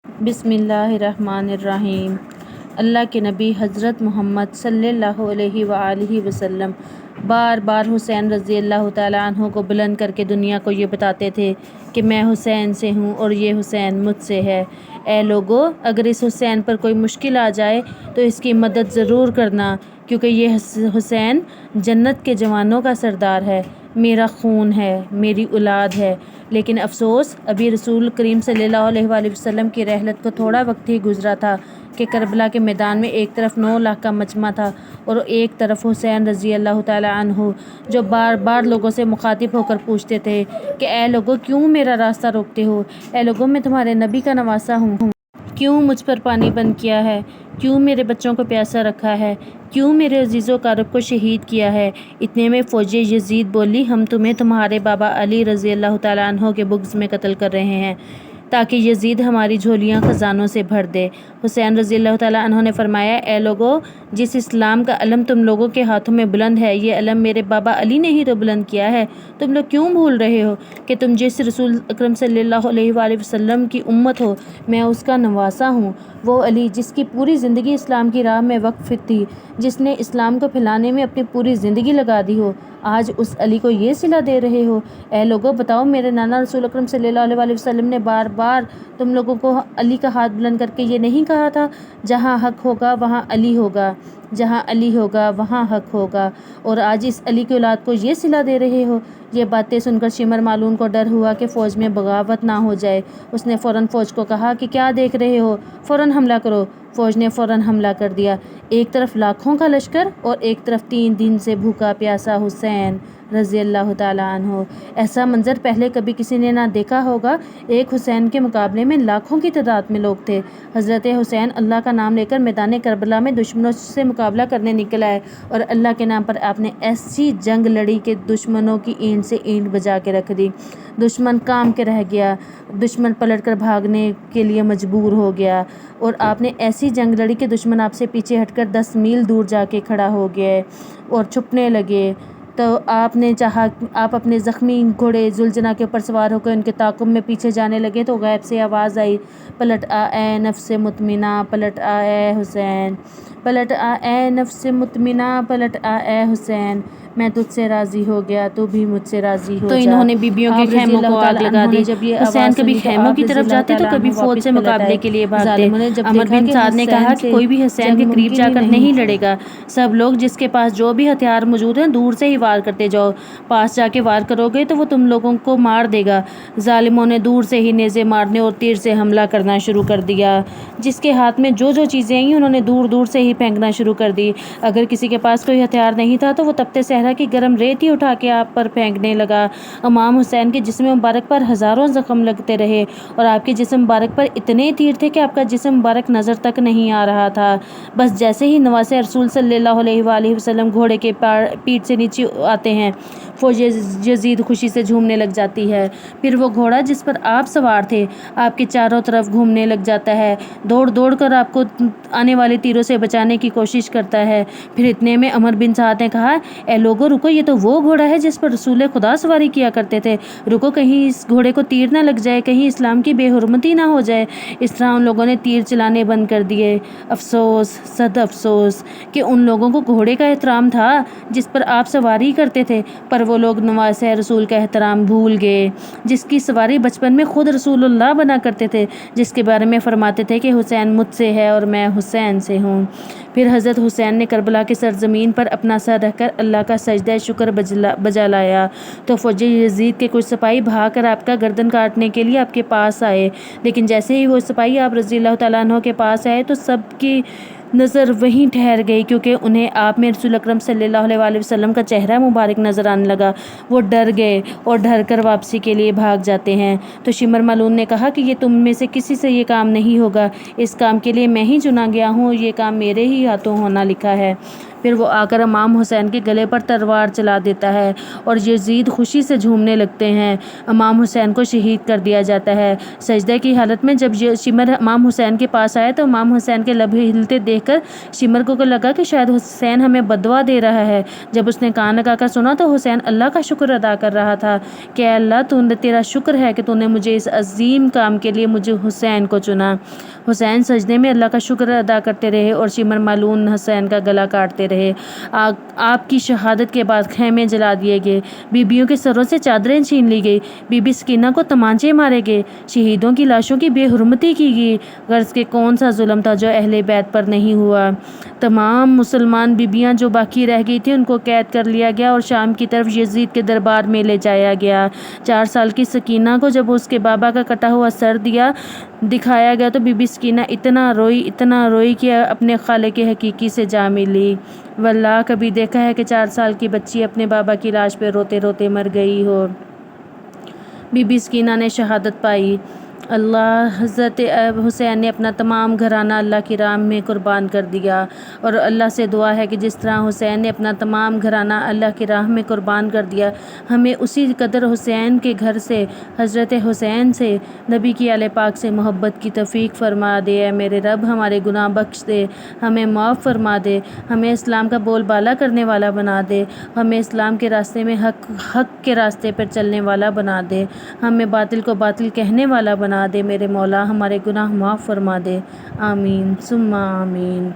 بسم اللہ الرحمن الرحیم۔ اللہ کے نبی حضرت محمد صلی اللہ علیہ وآلہ وسلم بار بار حسین رضی اللہ تعالیٰ عنہ کو بلند کر کے دنیا کو یہ بتاتے تھے کہ میں حسین سے ہوں اور یہ حسین مجھ سے ہے۔ اے لوگو، اگر اس حسین پر کوئی مشکل آ جائے تو اس کی مدد ضرور کرنا، کیونکہ یہ حسین جنت کے جوانوں کا سردار ہے، میرا خون ہے، میری اولاد ہے۔ لیکن افسوس، ابھی رسول کریم صلی اللہ علیہ وآلہ وسلم کی رحلت کو تھوڑا وقت ہی گزرا تھا کہ کربلا کے میدان میں ایک طرف 9 لاکھ کا مجمع تھا اور ایک طرف حسین رضی اللہ تعالیٰ عنہ، جو بار بار لوگوں سے مخاطب ہو کر پوچھتے تھے کہ اے لوگو، کیوں میرا راستہ روکتے ہو؟ اے لوگو، میں تمہارے نبی کا نواسہ ہوں، کیوں مجھ پر پانی بند کیا ہے؟ کیوں میرے بچوں کو پیاسا رکھا ہے؟ کیوں میرے عزیز و اقارب کو شہید کیا ہے؟ اتنے میں فوج یزید بولی، ہم تمہیں تمہارے بابا علی رضی اللہ تعالیٰ عنہ کے بغض میں قتل کر رہے ہیں تاکہ یزید ہماری جھولیاں خزانوں سے بھر دے۔ حسین رضی اللہ تعالیٰ عنہ نے فرمایا، اے لوگو، جس اسلام کا علم تم لوگوں کے ہاتھوں میں بلند ہے، یہ علم میرے بابا علی نے ہی تو بلند کیا ہے۔ تم لوگ کیوں بھول رہے ہو کہ تم جس رسول اکرم صلی اللہ علیہ وآلہ وسلم کی امت ہو، میں اس کا نواسہ ہوں۔ وہ علی جس کی پوری زندگی اسلام کی راہ میں وقف تھی، جس نے اسلام کو پھیلانے میں اپنی پوری زندگی لگا دی ہو، آج اس علی کو یہ صلہ دے رہے ہو؟ اے لوگو، بتاؤ، میرے نانا رسول اکرم صلی اللہ علیہ وآلہ وسلم نے بار بار تم لوگوں کو علی کا ہاتھ بلند کر کے یہ نہیں کہا تھا، جہاں حق ہوگا وہاں علی ہوگا، جہاں علی ہوگا وہاں حق ہوگا؟ اور آج اس علی کی اولاد کو یہ صلہ دے رہے ہو؟ یہ باتیں سن کر شمر مالون کو ڈر ہوا کہ فوج میں بغاوت نہ ہو جائے۔ اس نے فوراً فوج کو کہا کہ کیا دیکھ رہے ہو، فوراً حملہ کرو۔ فوج نے فوراً حملہ کر دیا۔ ایک طرف لاکھوں کا لشکر اور ایک طرف 3 دن سے بھوکا پیاسا حسین رضی اللہ تعالیٰ عنہ۔ ایسا منظر پہلے کبھی کسی نے نہ دیکھا ہوگا۔ ایک حسین کے مقابلے میں لاکھوں کی تعداد میں لوگ تھے۔ حضرت حسین اللہ کا نام لے کر میدان کربلا میں دشمنوں سے مقابلہ کرنے نکل آئے اور اللہ کے نام پر آپ نے ایسی جنگ لڑی کہ دشمنوں کی اینٹ سے اینٹ بجا کے رکھ دی۔ دشمن کام کے رہ گیا، دشمن پلٹ کر بھاگنے کے لیے مجبور ہو گیا، اور آپ نے ایسی جنگ لڑی کہ دشمن آپ سے پیچھے ہٹ کر 10 میل دور جا کے کھڑا ہو گئے اور چھپنے لگے۔ تو آپ نے چاہا، آپ اپنے زخمی گھوڑے ذوالجناح کے اوپر سوار ہو کر ان کے تعاقب میں پیچھے جانے لگے تو غیب سے آواز آئی، پلٹ آ اے نفس مطمئنہ، پلٹ آ اے حسین، پلٹ آ اے نفس مطمئنہ، پلٹ آ اے حسین، میں تجھ سے راضی ہو گیا، تو بھی مجھ سے راضی ہو جا۔ تو انہوں نے بیبیوں کے خیموں کو آگ لگا دی۔ حسین کبھی خیموں کی طرف جاتے تو کبھی فوج سے مقابلے کے لیے بھاگتے۔ عمر بن سعد نے کہا کہ کوئی بھی حسین کے قریب جا کر نہیں لڑے گا، سب لوگ جس کے پاس جو بھی ہتھیار موجود ہیں دور سے ہی وار کرتے جاؤ، پاس جا کے وار کرو گے تو وہ تم لوگوں کو مار دے گا۔ ظالموں نے دور سے ہی نیزے مارنے اور تیر سے حملہ کرنا شروع کر دیا۔ جس کے ہاتھ میں جو چیزیں آئیں انہوں نے دور دور سے ہی پھینکنا شروع کر دی۔ اگر کسی کے پاس کوئی ہتھیار نہیں تھا تو وہ تپتے صحرا کی گرم ریت ہی اٹھا کے آپ پر پھینکنے لگا۔ امام حسین کے جسم مبارک پر ہزاروں زخم لگتے رہے اور آپ کے جسم مبارک پر اتنے تیر تھے کہ آپ کا جسم مبارک نظر تک نہیں آ رہا تھا۔ بس جیسے ہی نواسے رسول صلی اللہ علیہ وآلہ وسلم گھوڑے کے پیٹھ سے نیچے آتے ہیں، فوج یزید خوشی سے جھومنے لگ جاتی ہے۔ پھر وہ گھوڑا جس پر آپ سوار تھے آپ کے چاروں طرف گھومنے لگ جاتا ہے، دوڑ دوڑ کر آپ کو آنے والے تیروں سے بچانے کی کوشش کرتا ہے۔ پھر اتنے میں عمر بن سعد نے کہا، اے لوگو، رکو، یہ تو وہ گھوڑا ہے جس پر رسول خدا سواری کیا کرتے تھے، رکو، کہیں اس گھوڑے کو تیر نہ لگ جائے، کہیں اسلام کی بے حرمتی نہ ہو جائے۔ اس طرح ان لوگوں نے تیر چلانے بند کر دیے۔ افسوس، صد افسوس کہ ان لوگوں کو گھوڑے کا احترام تھا جس پر آپ سواری کرتے تھے، پر وہ لوگ نواسے رسول کا احترام بھول گئے، جس کی سواری بچپن میں خود رسول اللہ بنا کرتے تھے، جس کے بارے میں فرماتے تھے کہ حسین مجھ سے ہے اور میں حسین سے ہوں۔ پھر حضرت حسین نے کربلا کی سرزمین پر اپنا سر رکھ کر اللہ کا سجدہ شکر بجا لایا تو فوج یزید کے کچھ سپاہی بھاگ کر آپ کا گردن کاٹنے کے لیے آپ کے پاس آئے، لیکن جیسے ہی وہ سپاہی آپ رضی اللہ تعالیٰ عنہ کے پاس آئے تو سب کی نظر وہیں ٹھہر گئی، کیونکہ انہیں آپ میں رسول اکرم صلی اللہ علیہ وآلہ وسلم کا چہرہ مبارک نظر آنے لگا۔ وہ ڈر گئے اور ڈر کر واپسی کے لیے بھاگ جاتے ہیں۔ تو شمر مالون نے کہا کہ یہ تم میں سے کسی سے یہ کام نہیں ہوگا، اس کام کے لیے میں ہی چنا گیا ہوں، یہ کام میرے ہی ہاتھوں ہونا لکھا ہے۔ پھر وہ آ کر امام حسین کے گلے پر تلوار چلا دیتا ہے اور یزید خوشی سے جھومنے لگتے ہیں۔ امام حسین کو شہید کر دیا جاتا ہے۔ سجدے کی حالت میں جب شمر امام حسین کے پاس آیا تو امام حسین کے لب ہلتے دیکھ کر شمر کو لگا کہ شاید حسین ہمیں بددعا دے رہا ہے۔ جب اس نے کان لگا کر سنا تو حسین اللہ کا شکر ادا کر رہا تھا کہ اے اللہ تیرا شکر ہے کہ تو نے مجھے اس عظیم کام کے لیے مجھے حسین کو چنا۔ حسین سجدے میں اللہ کا شکر ادا کرتے رہے اور شمر ملعون حسین کا گلا کاٹتے رہے۔ آپ کی شہادت کے بعد خیمے جلا دیے گئے، بیبیوں کے سروں سے چادریں چھین لی گئی، بی بی سکینہ کو تمانچے مارے گئے، شہیدوں کی لاشوں کی بے حرمتی کی گئی۔ غرض کہ کون سا ظلم تھا جو اہل بیت پر نہیں ہوا۔ تمام مسلمان بیبیاں جو باقی رہ گئی تھیں ان کو قید کر لیا گیا اور شام کی طرف یزید کے دربار میں لے جایا گیا۔ 4 سال کی سکینہ کو جب اس کے بابا کا کٹا ہوا سر دکھایا گیا تو بی بی سکینہ اتنا روئی کہ اپنے خالق حقیقی سے جا ملی۔ واللہ کبھی دیکھا ہے کہ 4 سال کی بچی اپنے بابا کی لاش پہ روتے روتے مر گئی ہو۔ بی بی سکینہ نے شہادت پائی۔ حضرت حسین نے اپنا تمام گھرانہ اللہ کی راہ میں قربان کر دیا اور اللہ سے دعا ہے کہ جس طرح حسین نے اپنا تمام گھرانہ اللہ کی راہ میں قربان کر دیا، ہمیں اسی قدر حسین کے گھر سے، حضرت حسین سے، نبی کی آل پاک سے محبت کی توفیق فرما دے۔ اے میرے رب ہمارے گناہ بخش دے، ہمیں معاف فرما دے، ہمیں اسلام کا بول بالا کرنے والا بنا دے، ہمیں اسلام کے راستے میں حق کے راستے پر چلنے والا بنا دے، ہمیں باطل کو باطل کہنے والا بنا دے۔ میرے مولا ہمارے گناہ معاف فرما دے، آمین ثم آمین۔